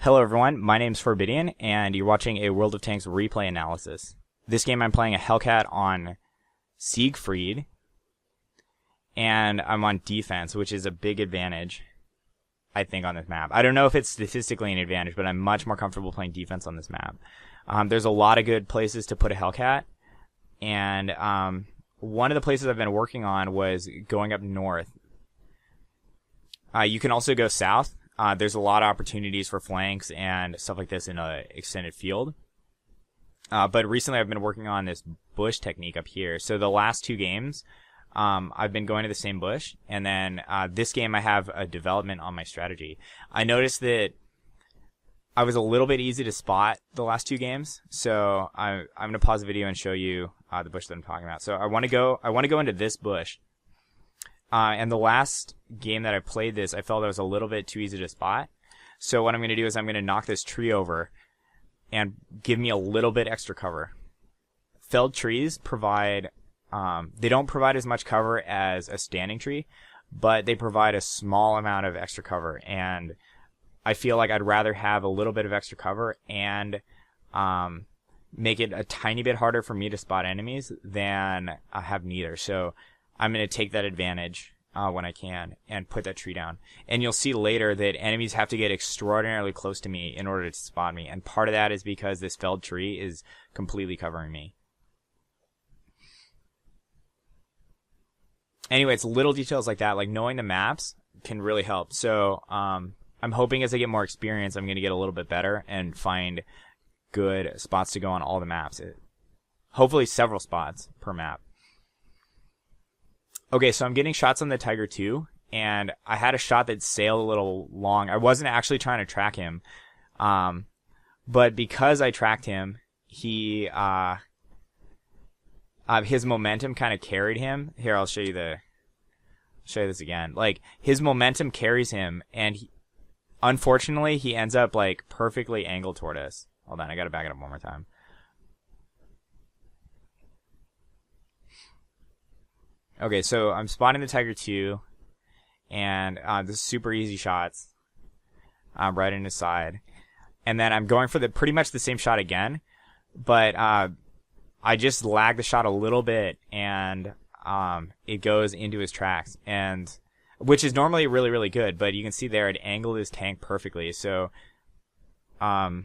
Hello everyone, my name's Forbidian, and you're watching a World of Tanks replay analysis. This game I'm playing a Hellcat on Siegfried, and I'm on defense, which is a big advantage, I think, on this map. I don't know if it's statistically an advantage, but I'm much more comfortable playing defense on this map. There's a lot of good places to put a Hellcat, and one of the places I've been working on was going up north. You can also go south. There's a lot of opportunities for flanks and stuff like this in an extended field. But recently I've been working on this bush technique up here. So the last two games, I've been going to the same bush. And then this game I have a development on my strategy. I noticed that I was a little bit easy to spot the last two games. So I'm going to pause the video and show you the bush that I'm talking about. So I want to go into this bush. And the last game that I played this, I felt it was a little bit too easy to spot. So what I'm going to do is I'm going to knock this tree over and give me a little bit extra cover. Felled trees provide, they don't provide as much cover as a standing tree, but they provide a small amount of extra cover. And I feel like I'd rather have a little bit of extra cover and make it a tiny bit harder for me to spot enemies than have neither. So I'm going to take that advantage when I can and put that tree down. And you'll see later that enemies have to get extraordinarily close to me in order to spot me. And part of that is because this felled tree is completely covering me. Anyway, it's little details like that, like knowing the maps can really help. So I'm hoping as I get more experience, I'm going to get a little bit better and find good spots to go on all the maps. Hopefully several spots per map. Okay, so I'm getting shots on the Tiger 2, and I had a shot that sailed a little long. I wasn't actually trying to track him, but because I tracked him, he his momentum kind of carried him. Here, I'll show you this again. Like, his momentum carries him, and unfortunately, he ends up like perfectly angled toward us. Hold on, I gotta back it up one more time. Okay, so I'm spotting the Tiger 2, and this is super easy shots right in his side. And then I'm going for pretty much the same shot again, but I just lag the shot a little bit, and it goes into his tracks, and which is normally really, really good, but you can see there it angled his tank perfectly. So I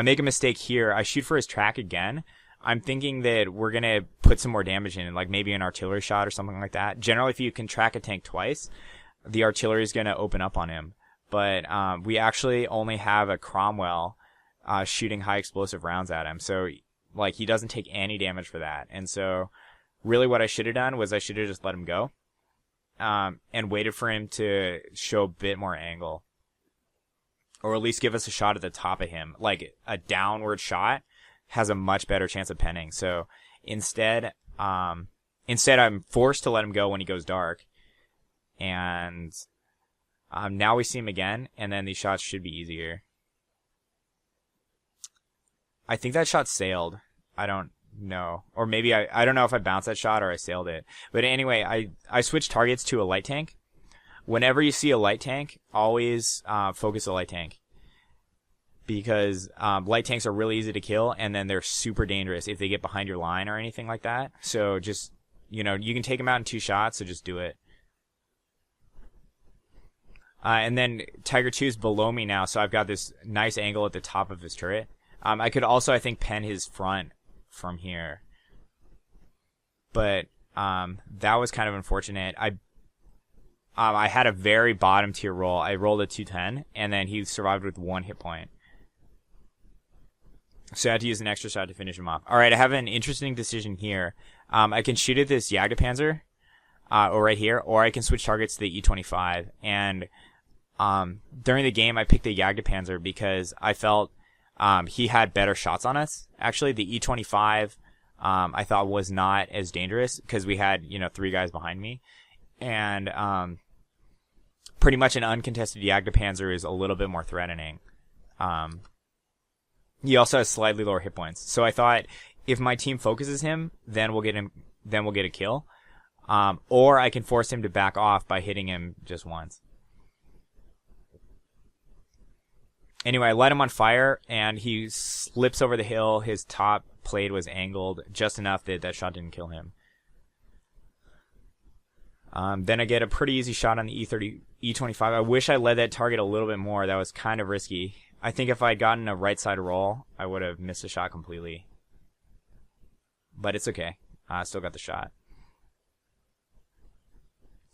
make a mistake here. I shoot for his track again. I'm thinking that we're going to put some more damage in, like maybe an artillery shot or something like that. Generally, if you can track a tank twice, the artillery is going to open up on him. But we actually only have a Cromwell shooting high explosive rounds at him. So, like, he doesn't take any damage for that. And so, really what I should have done was I should have just let him go and waited for him to show a bit more angle. Or at least give us a shot at the top of him. Like, a downward shot has a much better chance of penning. So instead I'm forced to let him go when he goes dark. And now we see him again, and then these shots should be easier. I think that shot sailed. I don't know. Or maybe I don't know if I bounced that shot or I sailed it. But anyway, I switched targets to a light tank. Whenever you see a light tank, always focus a light tank. Because light tanks are really easy to kill, and then they're super dangerous if they get behind your line or anything like that. So just, you can take them out in 2 shots, so just do it. And then Tiger 2 is below me now, so I've got this nice angle at the top of his turret. I could also, I think, pen his front from here. But that was kind of unfortunate. I had a very bottom tier roll. I rolled a 210, and then he survived with 1 hit point. So I had to use an extra shot to finish him off. Alright, I have an interesting decision here. I can shoot at this Jagdpanzer, or right here, or I can switch targets to the E25. And during the game, I picked the Jagdpanzer because I felt he had better shots on us. Actually, the E25 I thought was not as dangerous because we had, 3 guys behind me. And pretty much an uncontested Jagdpanzer is a little bit more threatening. He also has slightly lower hit points. So I thought if my team focuses him, then we'll get a kill. Or I can force him to back off by hitting him just once. Anyway, I light him on fire, and he slips over the hill. His top plate was angled just enough that that shot didn't kill him. Then I get a pretty easy shot on the E25. I wish I led that target a little bit more. That was kind of risky. I think if I'd gotten a right side roll, I would have missed the shot completely. But it's okay. I still got the shot.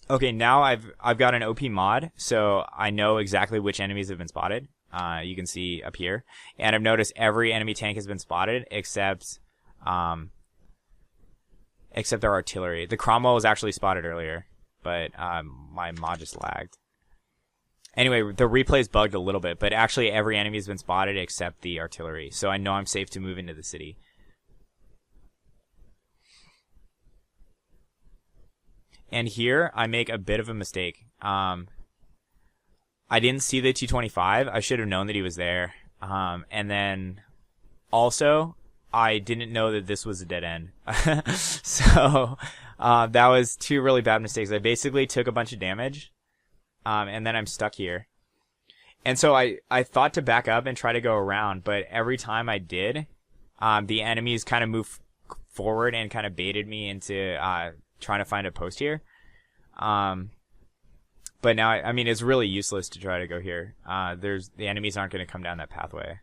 Okay, now I've got an OP mod, so I know exactly which enemies have been spotted. You can see up here, and I've noticed every enemy tank has been spotted except their artillery. The camo was actually spotted earlier, but my mod just lagged. Anyway, the replay's bugged a little bit, but actually every enemy has been spotted except the artillery, so I know I'm safe to move into the city. And here, I make a bit of a mistake. I didn't see the T-25. I should have known that he was there. And then, also, I didn't know that this was a dead end. So, that was two really bad mistakes. I basically took a bunch of damage, and then I'm stuck here. And so I thought to back up and try to go around, but every time I did, the enemies kind of moved forward and kind of baited me into trying to find a post here. But now, I mean, it's really useless to try to go here. The enemies aren't going to come down that pathway.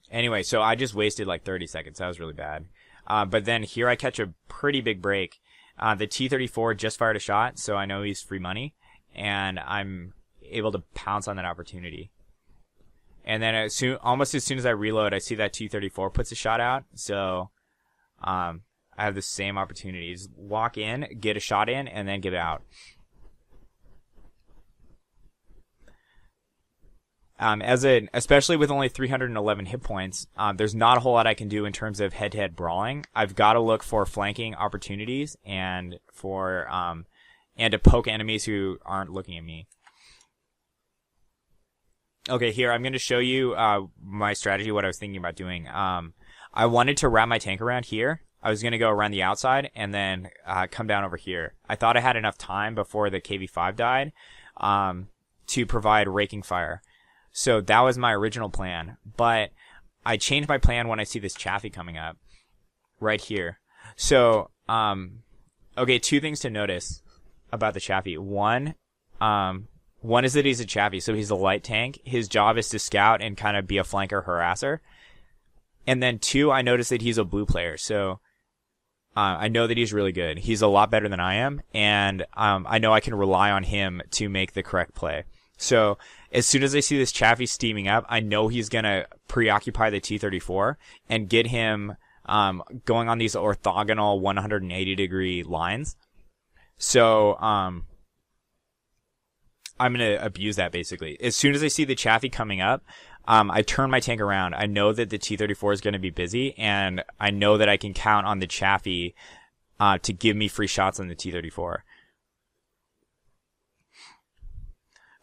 Anyway, so I just wasted like 30 seconds. That was really bad. But then here I catch a pretty big break. The T-34 just fired a shot, so I know he's free money, and I'm able to pounce on that opportunity. And then almost as soon as I reload, I see that T-34 puts a shot out, so I have the same opportunities. Walk in, get a shot in, and then get out. Especially with only 311 hit points, there's not a whole lot I can do in terms of head-to-head brawling. I've got to look for flanking opportunities and to poke enemies who aren't looking at me. Okay, here, I'm going to show you my strategy, what I was thinking about doing. I wanted to wrap my tank around here. I was going to go around the outside and then come down over here. I thought I had enough time before the KV-5 died to provide raking fire. So that was my original plan. But I changed my plan when I see this Chaffee coming up right here. So, okay, two things to notice about the Chaffee. One is that he's a Chaffee, so he's a light tank. His job is to scout and kind of be a flanker harasser. And then two, I noticed that he's a blue player, so I know that he's really good. He's a lot better than I am, and I know I can rely on him to make the correct play. So as soon as I see this Chaffee steaming up, I know he's going to preoccupy the T-34 and get him going on these orthogonal 180-degree lines. So I'm going to abuse that, basically. As soon as I see the Chaffee coming up, I turn my tank around. I know that the T-34 is going to be busy, and I know that I can count on the Chaffee to give me free shots on the T-34.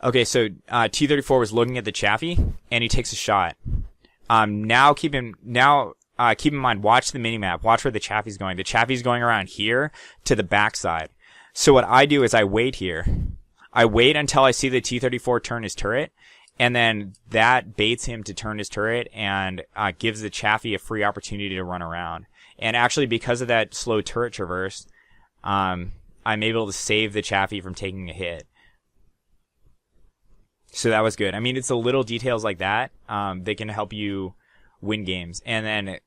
Okay, so T-34 was looking at the Chaffee, and he takes a shot. Now keep in mind, watch the minimap. Watch where the Chaffee's going. The Chaffee's going around here to the backside. So what I do is I wait here. I wait until I see the T-34 turn his turret, and then that baits him to turn his turret and gives the Chaffee a free opportunity to run around. And actually, because of that slow turret traverse, I'm able to save the Chaffee from taking a hit. So that was good. I mean, it's the little details like that that can help you win games. And then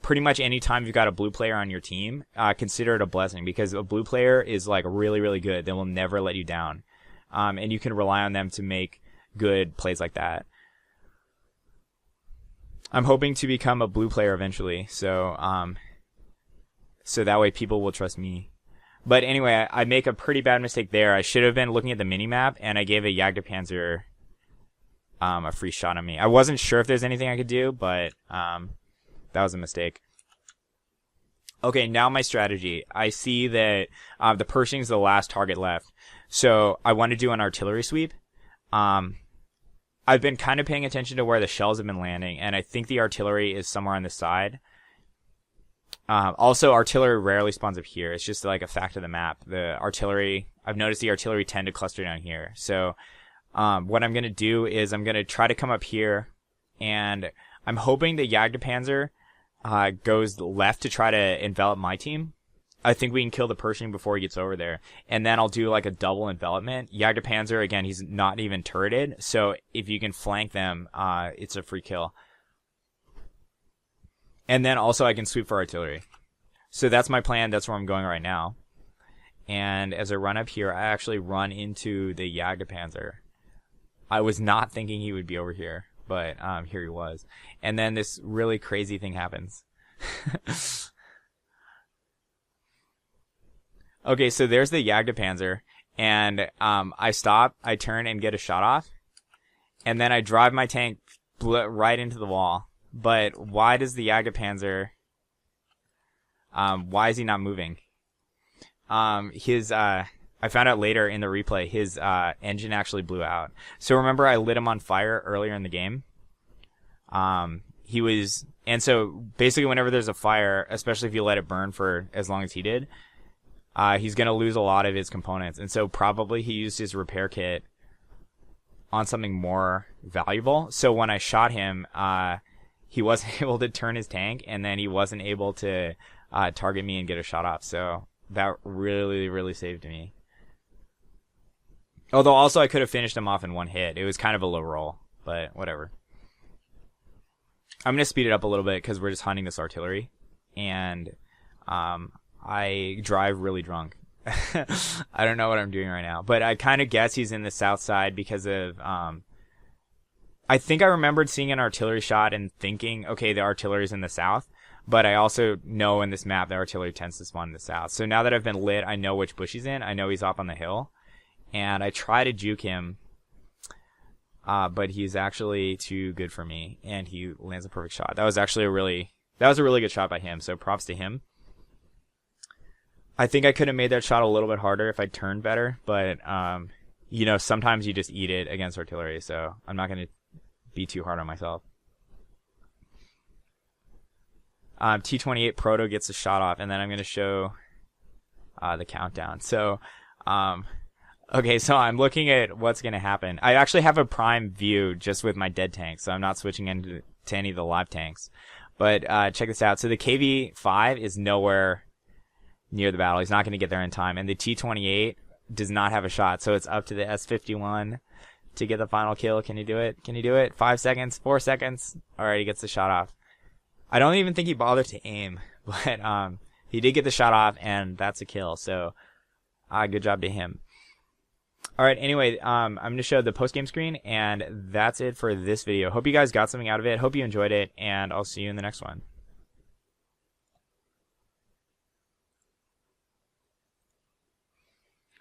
pretty much any time you've got a blue player on your team, consider it a blessing, because a blue player is like really, really good. They will never let you down. And you can rely on them to make good plays like that. I'm hoping to become a blue player eventually, so that way people will trust me. But anyway, I make a pretty bad mistake there. I should have been looking at the minimap, and I gave a Jagdpanzer a free shot on me. I wasn't sure if there's anything I could do, but that was a mistake. Okay, now my strategy. I see that the Pershing's the last target left. So I want to do an artillery sweep. I've been kind of paying attention to where the shells have been landing, and I think the artillery is somewhere on the side. Also, artillery rarely spawns up here. It's just like a fact of the map. I've noticed the artillery tend to cluster down here. So what I'm going to do is I'm going to try to come up here, and I'm hoping the Jagdpanzer goes left to try to envelop my team. I think we can kill the Pershing before he gets over there. And then I'll do like a double envelopment. Jagdpanzer, again, he's not even turreted. So if you can flank them, it's a free kill. And then also I can sweep for artillery. So that's my plan. That's where I'm going right now. And as I run up here, I actually run into the Jagdpanzer. I was not thinking he would be over here, but here he was. And then this really crazy thing happens. Okay, so there's the Jagdpanzer, and I stop, I turn and get a shot off, and then I drive my tank right into the wall. But why does the Jagdpanzer, why is he not moving? I found out later in the replay, his engine actually blew out. So remember I lit him on fire earlier in the game? And so basically whenever there's a fire, especially if you let it burn for as long as he did, he's going to lose a lot of his components. And so probably he used his repair kit on something more valuable. So when I shot him, he wasn't able to turn his tank, and then he wasn't able to target me and get a shot off. So that really, really saved me. Although also I could have finished him off in one hit. It was kind of a low roll, but whatever. I'm going to speed it up a little bit because we're just hunting this artillery. And I drive really drunk. I don't know what I'm doing right now. But I kind of guess he's in the south side because of... I think I remembered seeing an artillery shot and thinking, okay, the artillery's in the south. But I also know in this map that artillery tends to spawn in the south. So now that I've been lit, I know which bush he's in. I know he's up on the hill. And I try to juke him. But he's actually too good for me. And he lands a perfect shot. That was actually a really good shot by him. So props to him. I think I could have made that shot a little bit harder if I turned better. But, sometimes you just eat it against artillery. So I'm not going to be too hard on myself. T-28 Proto gets a shot off, and then I'm going to show the countdown. So, okay, so I'm looking at what's going to happen. I actually have a prime view just with my dead tanks, so I'm not switching into any of the live tanks. But check this out. So the KV-5 is nowhere near the battle. He's not going to get there in time. And the T-28 does not have a shot, so it's up to the S-51 to get the final kill. Can you do it? Can you do it? 5 seconds? 4 seconds? All right, he gets the shot off. I don't even think he bothered to aim, but he did get the shot off, and that's a kill. So good job to him. All right, anyway, I'm going to show the post-game screen, and that's it for this video. Hope you guys got something out of it. Hope you enjoyed it, and I'll see you in the next one.